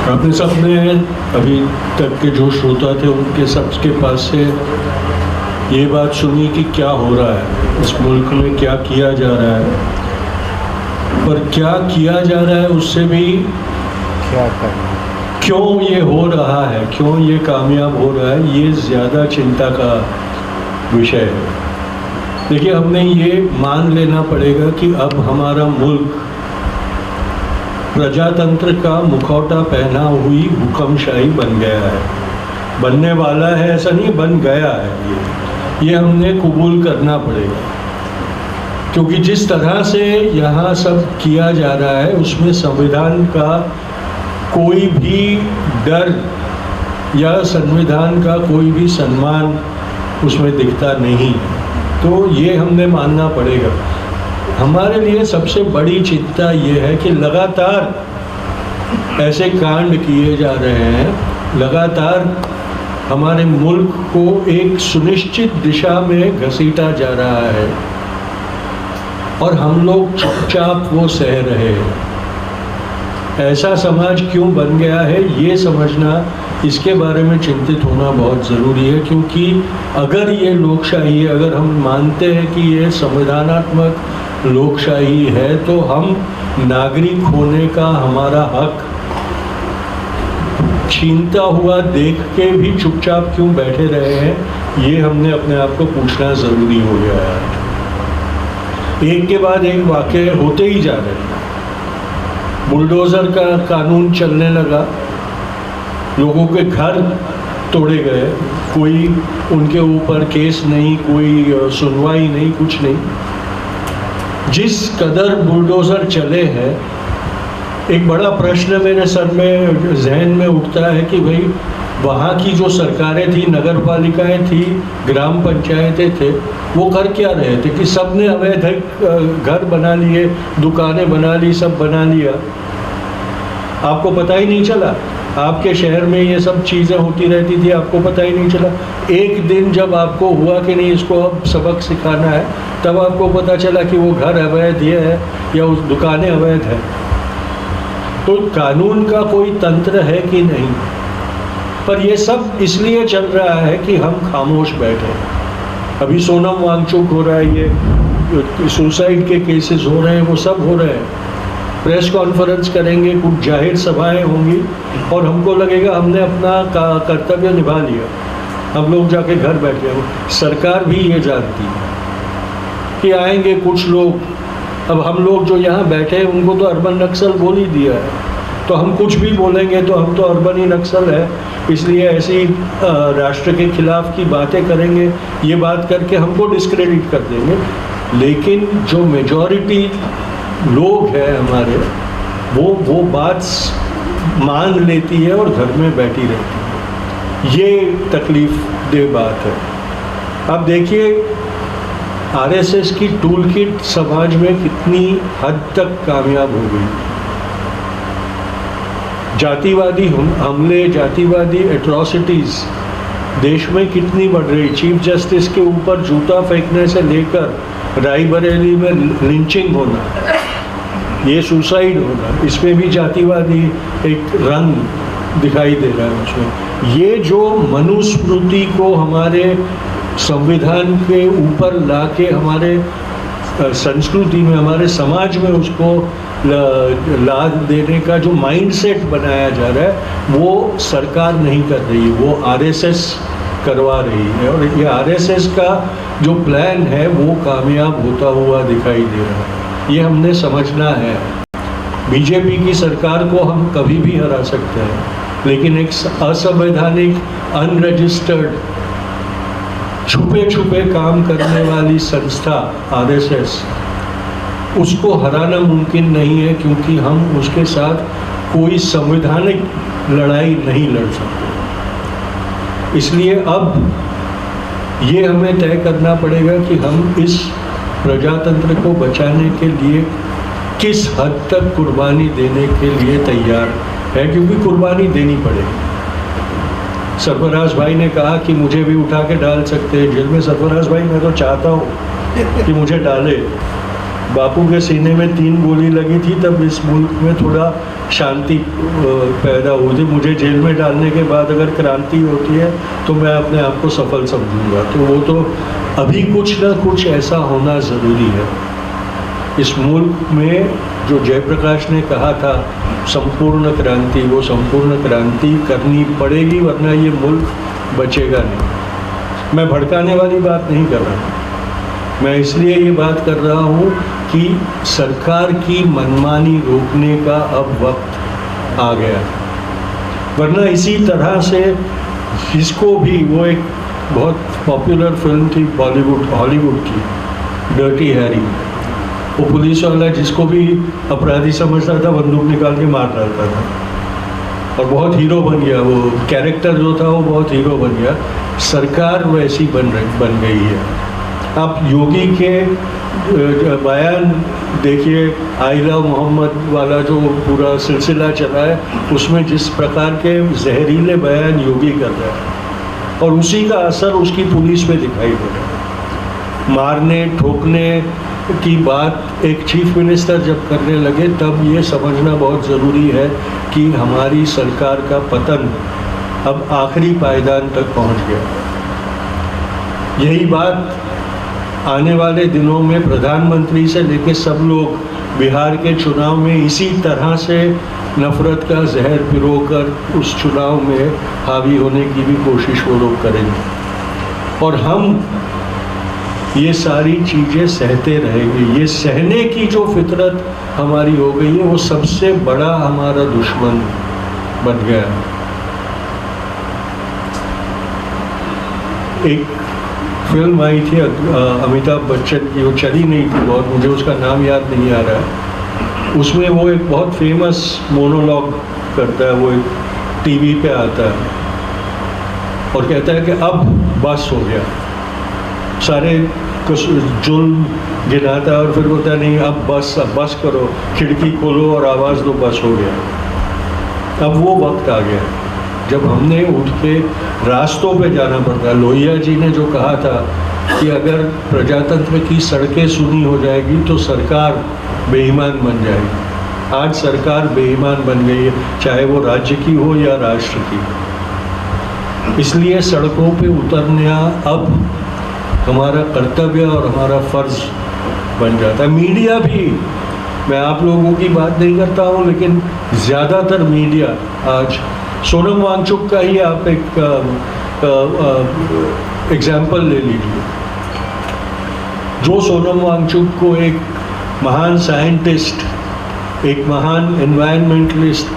आपने सबने अभी तक के जो श्रोता थे उनके सबके पास से ये बात सुनी कि क्या हो रहा है इस मुल्क में, क्या किया जा रहा है, पर क्या किया जा रहा है उससे भी क्या करना, क्यों ये हो रहा है, क्यों ये कामयाब हो रहा है, ये ज़्यादा चिंता का विषय है। देखिए, हमने ये मान लेना पड़ेगा कि अब हमारा मुल्क प्रजातंत्र का मुखौटा पहना हुई हुक्मशाही बन गया है, बनने वाला है, ऐसा नहीं, बन गया है। ये हमने कबूल करना पड़ेगा, क्योंकि जिस तरह से यहाँ सब किया जा रहा है उसमें संविधान का कोई भी डर या संविधान का कोई भी सम्मान उसमें दिखता नहीं। तो ये हमने मानना पड़ेगा। हमारे लिए सबसे बड़ी चिंता ये है कि लगातार ऐसे कांड किए जा रहे हैं, लगातार हमारे मुल्क को एक सुनिश्चित दिशा में घसीटा जा रहा है और हम लोग चुपचाप वो सह रहे हैं। ऐसा समाज क्यों बन गया है ये समझना, इसके बारे में चिंतित होना बहुत ज़रूरी है, क्योंकि अगर ये लोकशाही है, अगर हम मानते हैं कि ये संविधानात्मक लोकशाही है, तो हम नागरिक होने का हमारा हक छीनता हुआ देख के भी चुपचाप क्यों बैठे रहे हैं, ये हमने अपने आप को पूछना ज़रूरी हो गया है। एक के बाद एक वाक़ये होते ही जा रहे हैं। बुलडोज़र का कानून चलने लगा, लोगों के घर तोड़े गए, कोई उनके ऊपर केस नहीं, कोई सुनवाई नहीं, कुछ नहीं। जिस कदर बुलडोज़र चले हैं, एक बड़ा प्रश्न मेरे सर में, जहन में उठता है कि भाई वहाँ की जो सरकारें थी, नगर पालिकाएँ थी, ग्राम पंचायतें थे, वो कर क्या रहे थे कि सब ने अवैध घर बना लिए, दुकानें बना ली, सब बना लिया, आपको पता ही नहीं चला। आपके शहर में ये सब चीज़ें होती रहती थी, आपको पता ही नहीं चला। एक दिन जब आपको हुआ कि नहीं, इसको अब सबक सिखाना है, तब आपको पता चला कि वो घर अवैध है या उस दुकानें अवैध है। तो कानून का कोई तंत्र है कि नहीं, पर ये सब इसलिए चल रहा है कि हम खामोश बैठे। अभी सोनम वांगचुक हो रहा है, ये सुसाइड के केसेस हो रहे हैं, वो सब हो रहे हैं। प्रेस कॉन्फ्रेंस करेंगे, कुछ जाहिर सभाएं होंगी और हमको लगेगा हमने अपना कर्तव्य निभा लिया, हम लोग जाके घर बैठ गए। सरकार भी ये जानती है कि आएंगे कुछ लोग, अब हम लोग जो यहाँ बैठे हैं उनको तो अर्बन नक्सल बोल ही दिया है, तो हम कुछ भी बोलेंगे तो हम तो अर्बन ही नक्सल है, इसलिए ऐसी राष्ट्र के खिलाफ की बातें करेंगे, ये बात करके हमको डिस्क्रेडिट कर देंगे। लेकिन जो मेजॉरिटी लोग हैं हमारे, वो बात मान लेती है और घर में बैठी रहती है। ये तकलीफ दे बात है। अब देखिए, आरएसएस की टूल किट समाज में कितनी हद तक कामयाब हो गई। जातिवादी हमले, जातिवादी एट्रॉसिटीज़ देश में कितनी बढ़ रही। चीफ जस्टिस के ऊपर जूता फेंकने से लेकर रायबरेली में लिंचिंग होना, ये सुसाइड होना, इसमें भी जातिवादी एक रंग दिखाई दे रहा है उसमें। ये जो मनुस्मृति को हमारे संविधान के ऊपर लाके हमारे संस्कृति में, हमारे समाज में उसको लाद देने का जो माइंडसेट बनाया जा रहा है, वो सरकार नहीं कर रही, वो आरएसएस करवा रही है। और ये आरएसएस का जो प्लान है वो कामयाब होता हुआ दिखाई दे रहा है। ये हमने समझना है। बीजेपी की सरकार को हम कभी भी हरा सकते हैं, लेकिन एक असंवैधानिक, अनरजिस्टर्ड, छुपे छुपे काम करने वाली संस्था आरएसएस, उसको हराना मुमकिन नहीं है, क्योंकि हम उसके साथ कोई संवैधानिक लड़ाई नहीं लड़ सकते। इसलिए अब ये हमें तय करना पड़ेगा कि हम इस प्रजातंत्र को बचाने के लिए किस हद तक कुर्बानी देने के लिए तैयार है, क्योंकि कुर्बानी देनी पड़ेगी। सरफराज भाई ने कहा कि मुझे भी उठा के डाल सकते हैं जेल में। सरफराज भाई, मैं तो चाहता हूँ कि मुझे डाले। बापू के सीने में 3 गोली लगी थी, तब इस मुल्क में थोड़ा शांति पैदा होती। मुझे जेल में डालने के बाद अगर क्रांति होती है तो मैं अपने आप को सफल समझूंगा। तो वो तो अभी कुछ ना कुछ ऐसा होना ज़रूरी है। इस मुल्क में जो जयप्रकाश ने कहा था संपूर्ण क्रांति, वो संपूर्ण क्रांति करनी पड़ेगी, वरना ये मुल्क बचेगा नहीं। मैं भड़काने वाली बात नहीं कर रहा, मैं इसलिए ये बात कर रहा हूँ कि सरकार की मनमानी रोकने का अब वक्त आ गया। वरना इसी तरह से जिसको भी, वो एक बहुत पॉपुलर फिल्म थी बॉलीवुड हॉलीवुड की, डर्टी हैरी, वो पुलिस वाला जिसको भी अपराधी समझता था बंदूक निकाल के मार डालता था और बहुत हीरो बन गया। वो कैरेक्टर जो था वो बहुत हीरो बन गया। सरकार वैसी बन गई है। आप योगी के बयान देखिए, आई लव मोहम्मद वाला जो पूरा सिलसिला चला है, उसमें जिस प्रकार के जहरीले बयान योगी कर रहा है और उसी का असर उसकी पुलिस पे दिखाई दे रहा है। मारने ठोकने की बात एक चीफ मिनिस्टर जब करने लगे तब ये समझना बहुत ज़रूरी है कि हमारी सरकार का पतन अब आखिरी पायदान तक पहुंच गया। यही बात आने वाले दिनों में प्रधानमंत्री से लेकर सब लोग बिहार के चुनाव में इसी तरह से नफरत का जहर पिरोकर उस चुनाव में हावी होने की भी कोशिश वो लोग करेंगे और हम ये सारी चीज़ें सहते रहेंगे। ये सहने की जो फितरत हमारी हो गई है वो सबसे बड़ा हमारा दुश्मन बन गया। एक फिल्म आई थी अमिताभ बच्चन की, वो चली नहीं थी बहुत, मुझे उसका नाम याद नहीं आ रहा है। उसमें वो एक बहुत फेमस मोनोलॉग करता है, वो एक टीवी पे आता है और कहता है कि अब बस हो गया, सारे जुल्म गिनाता है और फिर बोलता है नहीं अब बस करो, खिड़की खोलो और आवाज़ दो, बस हो गया। अब वो वक्त आ गया जब हमने उठ के रास्तों पे जाना पड़ता है। लोहिया जी ने जो कहा था कि अगर प्रजातंत्र की सड़कें सुनी हो जाएगी तो सरकार बेईमान बन जाएगी। आज सरकार बेईमान बन गई है, चाहे वो राज्य की हो या राष्ट्र की। इसलिए सड़कों पे उतरना अब हमारा कर्तव्य और हमारा फर्ज बन जाता है। मीडिया भी, मैं आप लोगों की बात नहीं करता हूँ, लेकिन ज़्यादातर मीडिया आज, सोनम वांगचुक का ही आप एक एग्जाम्पल ले लीजिए। जो सोनम वांगचुक को एक महान साइंटिस्ट, एक महान एनवायरमेंटलिस्ट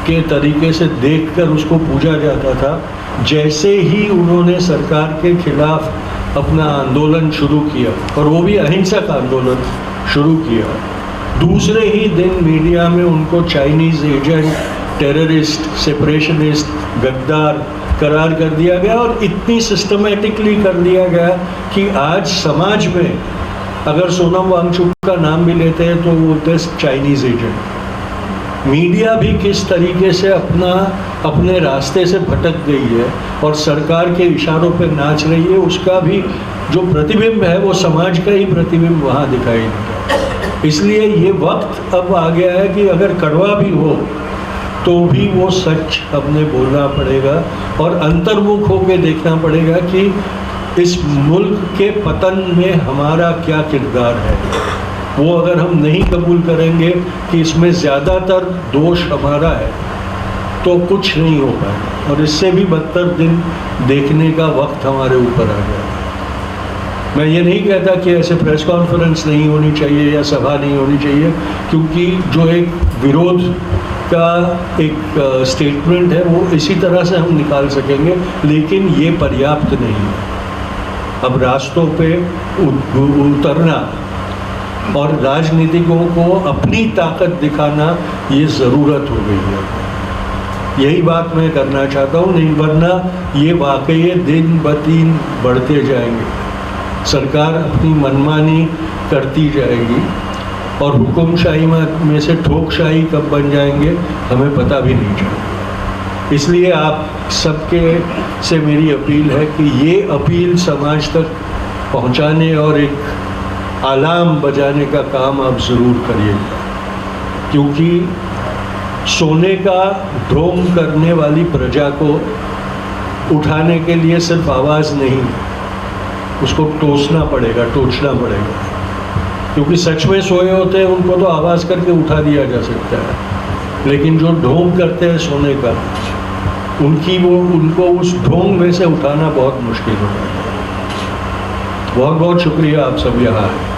के तरीके से देखकर उसको पूजा जाता था, जैसे ही उन्होंने सरकार के खिलाफ अपना आंदोलन शुरू किया और वो भी अहिंसक आंदोलन शुरू किया, दूसरे ही दिन मीडिया में उनको चाइनीज़ एजेंट, टेररिस्ट, सेपरेशनिस्ट, गद्दार करार कर दिया गया और इतनी सिस्टमेटिकली कर दिया गया कि आज समाज में अगर सोनम वांगचुक का नाम भी लेते हैं तो वो बोलते हैं चाइनीज़ एजेंट। मीडिया भी किस तरीके से अपने रास्ते से भटक गई है और सरकार के इशारों पर नाच रही है, उसका भी जो प्रतिबिंब है वो समाज का ही प्रतिबिंब वहाँ दिखाई देता है। इसलिए ये वक्त अब आ गया है कि अगर कड़वा भी हो तो भी वो सच अपने बोलना पड़ेगा और अंतर्मुख होकर देखना पड़ेगा कि इस मुल्क के पतन में हमारा क्या किरदार है। वो अगर हम नहीं कबूल करेंगे कि इसमें ज़्यादातर दोष हमारा है तो कुछ नहीं हो पाएगा और इससे भी बदतर दिन देखने का वक्त हमारे ऊपर आ गया। मैं ये नहीं कहता कि ऐसे प्रेस कॉन्फ्रेंस नहीं होनी चाहिए या सभा नहीं होनी चाहिए, क्योंकि जो एक विरोध का एक स्टेटमेंट है वो इसी तरह से हम निकाल सकेंगे, लेकिन ये पर्याप्त नहीं है। अब रास्तों पे उतरना और राजनीतिकों को अपनी ताकत दिखाना ये ज़रूरत हो गई है। यही बात मैं करना चाहता हूँ, नहीं वरना ये वाकई दिन ब दिन बढ़ते जाएंगे। सरकार अपनी मनमानी करती जाएगी और हुकुमशाही में से ठोकशाही कब बन जाएंगे हमें पता भी नहीं चलेगा। इसलिए आप सबके से मेरी अपील है कि ये अपील समाज तक पहुंचाने और एक अलार्म बजाने का काम आप ज़रूर करिएगा, क्योंकि सोने का ढोंग करने वाली प्रजा को उठाने के लिए सिर्फ आवाज़ नहीं, उसको टोचना पड़ेगा, टोचना पड़ेगा, क्योंकि सच में सोए होते हैं उनको तो आवाज़ करके उठा दिया जा सकता है, लेकिन जो ढोंग करते हैं सोने का, उनको उस ढोंग में से उठाना बहुत मुश्किल होता है। बहुत बहुत शुक्रिया आप सब यहाँ आए।